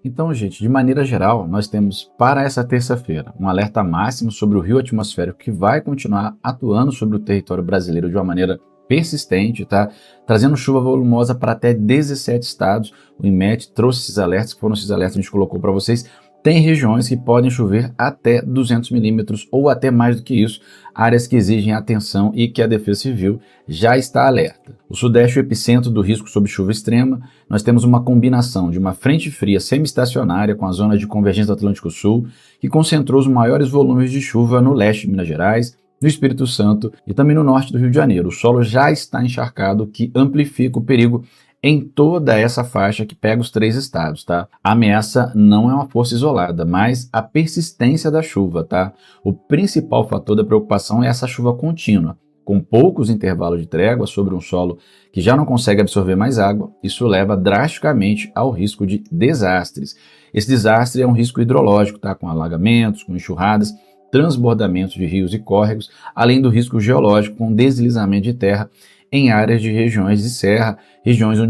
Então, gente, de maneira geral, nós temos para essa terça-feira um alerta máximo sobre o rio atmosférico que vai continuar atuando sobre o território brasileiro de uma maneira persistente, tá? Trazendo chuva volumosa para até 17 estados. O IMET trouxe esses alertas, que foram esses alertas que a gente colocou para vocês. Tem regiões que podem chover até 200 milímetros ou até mais do que isso, áreas que exigem atenção e que a Defesa Civil já está alerta. O Sudeste é o epicentro do risco sob chuva extrema. Nós temos uma combinação de uma frente fria semi-estacionária com a zona de convergência do Atlântico Sul, que concentrou os maiores volumes de chuva no leste de Minas Gerais, no Espírito Santo e também no norte do Rio de Janeiro. O solo já está encharcado, o que amplifica o perigo em toda essa faixa que pega os 3 estados, tá? A ameaça não é uma força isolada, mas a persistência da chuva, tá? O principal fator da preocupação é essa chuva contínua, com poucos intervalos de trégua sobre um solo que já não consegue absorver mais água. Isso leva drasticamente ao risco de desastres. Esse desastre é um risco hidrológico, tá? Com alagamentos, com enxurradas, transbordamentos de rios e córregos, além do risco geológico com deslizamento de terra em áreas de regiões de serra, regiões onde